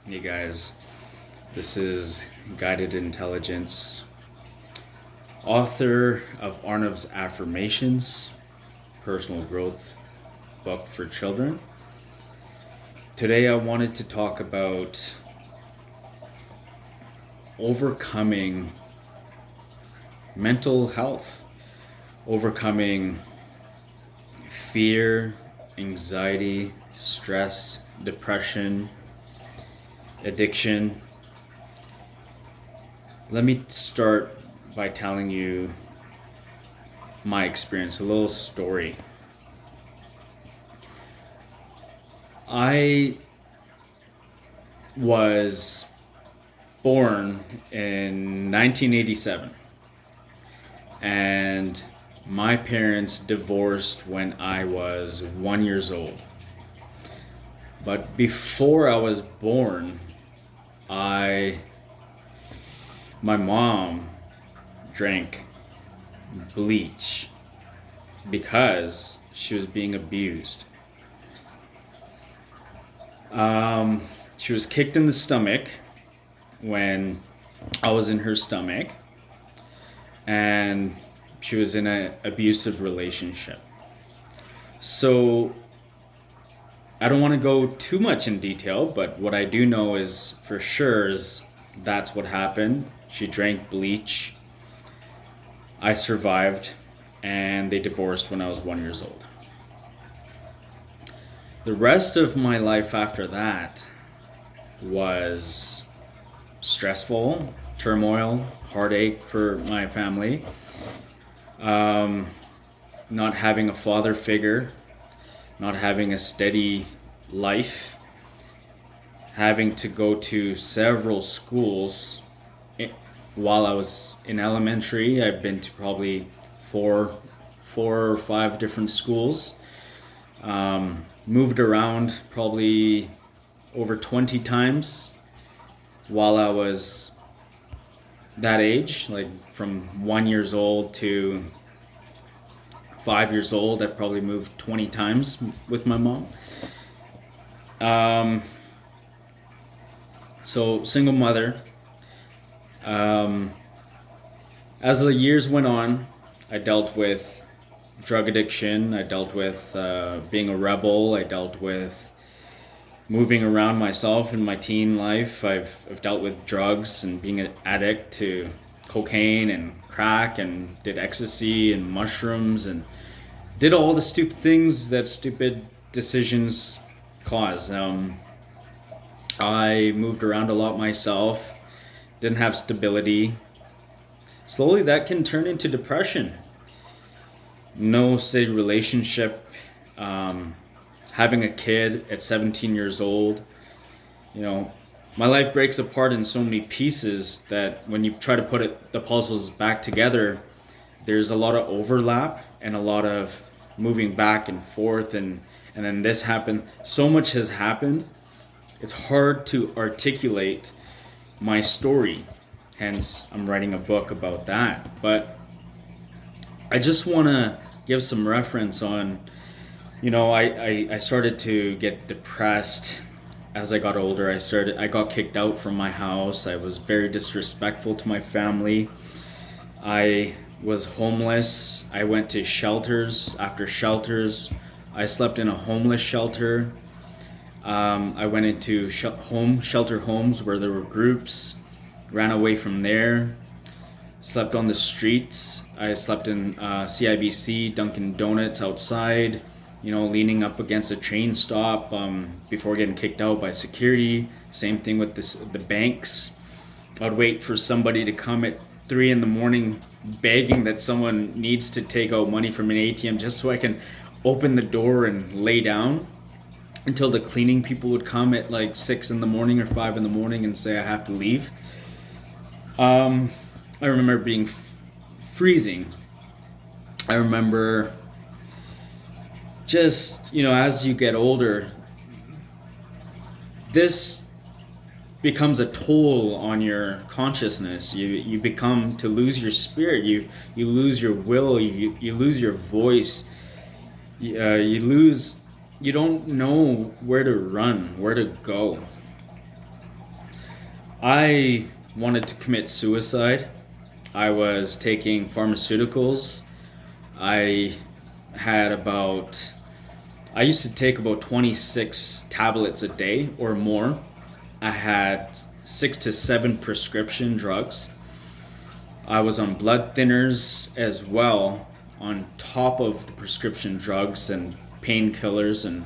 Hey guys, this is Guided Intelligence, author of Arnav's Affirmations, personal growth book for children. Today I wanted to talk about overcoming mental health, overcoming fear, anxiety, stress, depression, addiction. Let me start by telling you my experience, a little story. I was born in 1987 and my parents divorced when I was 1 year old. But before I was born, my mom drank bleach because she was being abused. She was kicked in the stomach when I was in her stomach, and she was in an abusive relationship. So I don't want to go too much in detail, but what I do know is for sure is that's what happened. She drank bleach. I survived, and they divorced when I was 1 year old. The rest of my life after that was stressful, turmoil, heartache for my family. Not having a father figure, not having a steady life, having to go to several schools. While I was in elementary, I've been to probably four or five different schools. Moved around probably over 20 times while I was that age, like from 1 year old to 5 years old. I probably moved 20 times with my mom. So single mother. As the years went on, I dealt with drug addiction. I dealt with being a rebel. I dealt with moving around myself in my teen life. I've dealt with drugs and being an addict to cocaine and crack, and did ecstasy and mushrooms and did all the stupid things that stupid decisions cause. I moved around a lot myself, didn't have stability. Slowly that can turn into depression. No steady relationship, having a kid at 17 years old. My life breaks apart in so many pieces that when you try to put the puzzles back together, there's a lot of overlap and a lot of moving back and forth, and then this happened. So much has happened. It's hard to articulate my story. Hence, I'm writing a book about that. But I just want to give some reference on, I started to get depressed as I got older. I got kicked out from my house. I was very disrespectful to my family. I was homeless. I went to shelters after shelters. I slept in a homeless shelter. I went into shelter homes where there were groups, ran away from there, slept on the streets. I slept in CIBC, Dunkin' Donuts outside, leaning up against a train stop before getting kicked out by security. Same thing with the banks. I'd wait for somebody to come at 3 a.m, begging that someone needs to take out money from an ATM just so I can open the door and lay down, until the cleaning people would come at like 6 a.m. or 5 a.m. and say I have to leave. I remember being freezing. I remember just, as you get older, this becomes a toll on your consciousness. You become to lose your spirit. You lose your will. You lose your voice. You don't know where to run, where to go. I wanted to commit suicide. I was taking pharmaceuticals. I had about, I used to take about 26 tablets a day or more. I had 6 to 7 prescription drugs. I was on blood thinners as well, on top of the prescription drugs and painkillers, and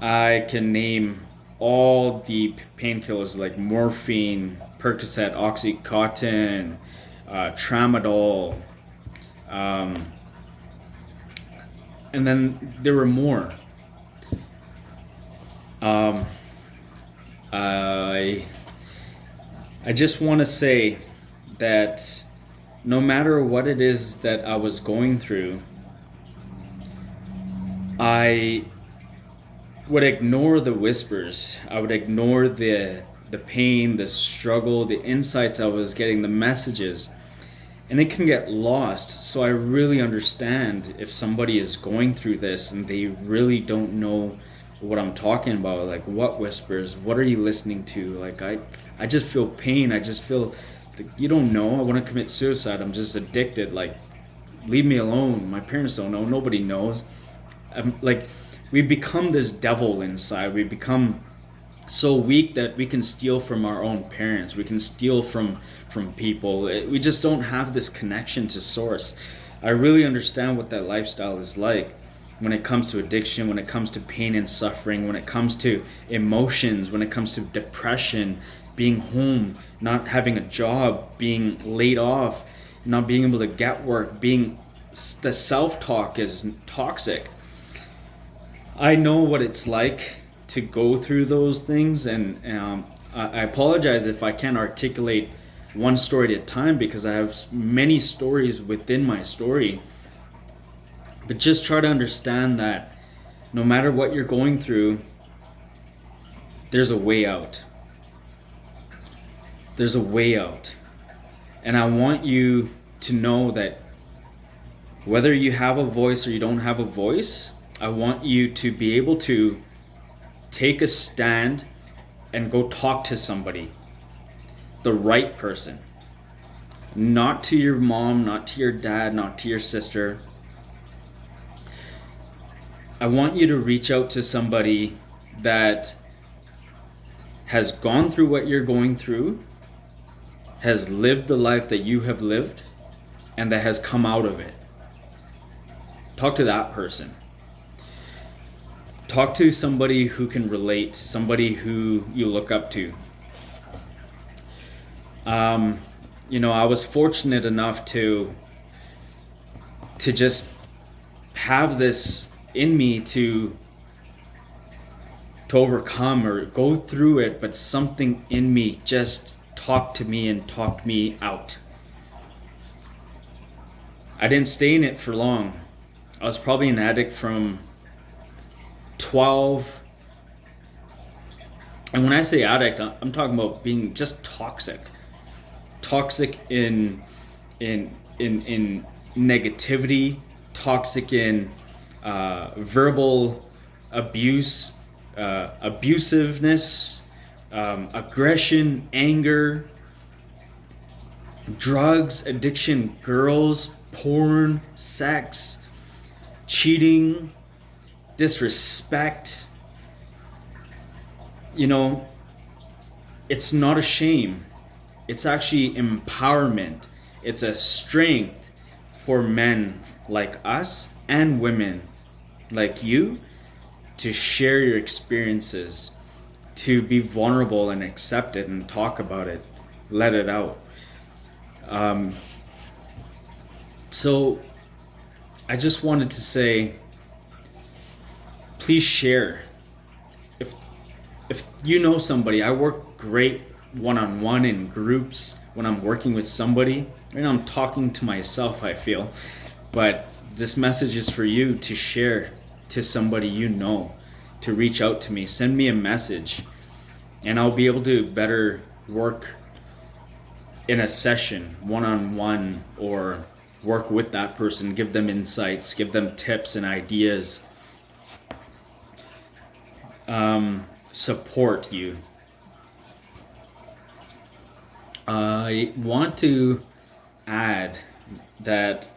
I can name all the painkillers like morphine, Percocet, Oxycontin, Tramadol, um, and then there were more. Um, I I just want to say that no matter what it is that I was going through, I would ignore the whispers. I would ignore the pain, the struggle, the insights I was getting, the messages, and it can get lost. So I really understand if somebody is going through this and they really don't know what I'm talking about. Like, what whispers? What are you listening to? Like, I just feel pain. I just feel like, you don't know. I want to commit suicide. I'm just addicted. Like, leave me alone. My parents don't know. Nobody knows. Like, we become this devil inside. We become so weak that we can steal from our own parents. We can steal from people. We just don't have this connection to source. I really understand what that lifestyle is like when it comes to addiction, when it comes to pain and suffering, when it comes to emotions, when it comes to depression, being home, not having a job, being laid off, not being able to get work, being the self-talk is toxic. I know what it's like to go through those things, and I apologize if I can't articulate one story at a time because I have many stories within my story. But just try to understand that no matter what you're going through, there's a way out. There's a way out. And I want you to know that whether you have a voice or you don't have a voice, I want you to be able to take a stand and go talk to somebody, the right person. Not to your mom, not to your dad, not to your sister. I want you to reach out to somebody that has gone through what you're going through, has lived the life that you have lived, and that has come out of it. Talk to that person. Talk to somebody who can relate, somebody who you look up to. I was fortunate enough to just have this in me to overcome or go through it, but something in me just talked to me and talked me out. I didn't stay in it for long. I was probably an addict from 12, and when I say addict, I'm talking about being just toxic in negativity, toxic in verbal abuse, abusiveness, aggression, anger, drugs, addiction, girls, porn, sex, cheating, disrespect. It's not a shame. It's actually empowerment. It's a strength for men like us and women like you to share your experiences, to be vulnerable and accept it and talk about it, let it out. So I just wanted to say, please share. If you know somebody, I work great one-on-one in groups when I'm working with somebody. Right now I'm talking to myself, I feel. But this message is for you to share to somebody you know, to reach out to me. Send me a message, and I'll be able to better work in a session, one-on-one, or work with that person, give them insights, give them tips and ideas. Support you. I want to add that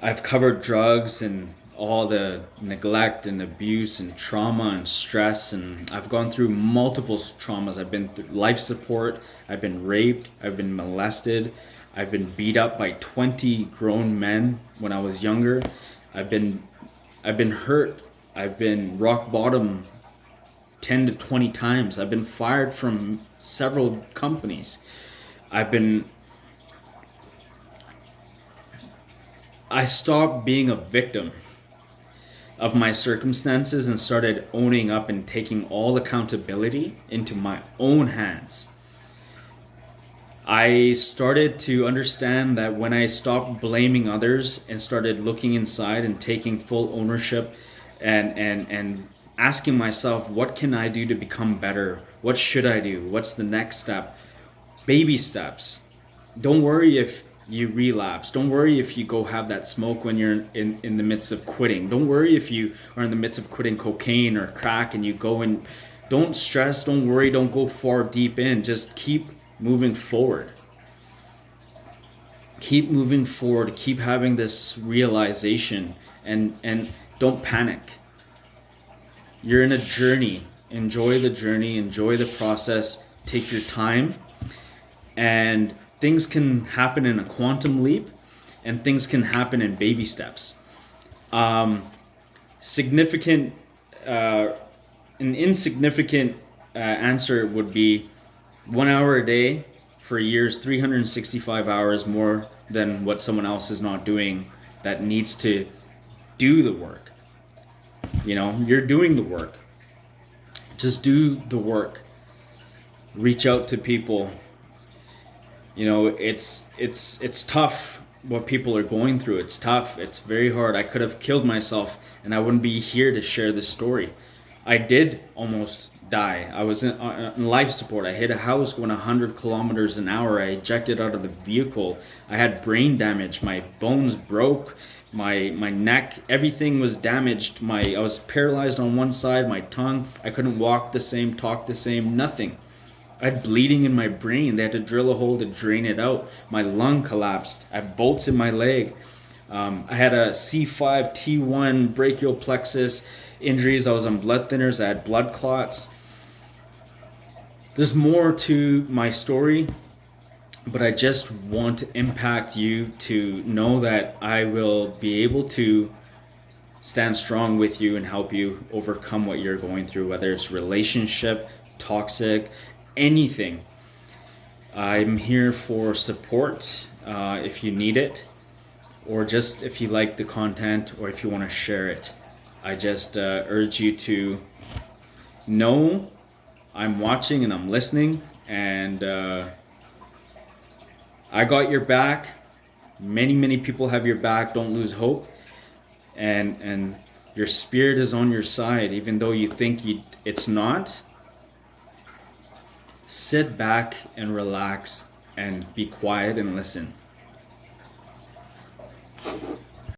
I've covered drugs and all the neglect and abuse and trauma and stress, and I've gone through multiple traumas. I've been through life support, I've been raped, I've been molested, I've been beat up by 20 grown men when I was younger. I've been I've been hurt. I've been rock bottom 10 to 20 times. I've been fired from several companies. I've been I stopped being a victim of my circumstances and started owning up and taking all accountability into my own hands. I started to understand that when I stopped blaming others and started looking inside and taking full ownership and asking myself, what can I do to become better? What should I do? What's the next step? Baby steps. Don't worry if you relapse. Don't worry if you go have that smoke when you're in the midst of quitting. Don't worry if you are in the midst of quitting cocaine or crack and you go and don't stress, don't worry, don't go far deep in. Just keep moving forward. Keep moving forward. Keep having this realization and don't panic. You're in a journey. Enjoy the journey, enjoy the process, take your time, and things can happen in a quantum leap and things can happen in baby steps. Significant, an insignificant answer would be 1 hour a day for years, 365 hours more than what someone else is not doing that needs to do the work. You know, you're doing the work. Just do the work. Reach out to people. You know, it's tough what people are going through. It's tough. It's very hard. I could have killed myself and I wouldn't be here to share this story. I did almost die. I was in life support. I hit a house going 100 kilometers an hour. I ejected out of the vehicle. I had brain damage. My bones broke. My neck, everything was damaged. I was paralyzed on one side. My tongue, I couldn't walk the same, talk the same, nothing. I had bleeding in my brain. They had to drill a hole to drain it out. My lung collapsed. I had bolts in my leg. I had a C5, T1, brachial plexus injuries. I was on blood thinners. I had blood clots. There's more to my story, but I just want to impact you to know that I will be able to stand strong with you and help you overcome what you're going through, whether it's relationship, toxic, anything. I'm here for support if you need it, or just if you like the content or if you want to share it. I just urge you to know I'm watching and I'm listening, and I got your back. Many people have your back. Don't lose hope, and your spirit is on your side, even though you think it's not. Sit back and relax and be quiet and listen.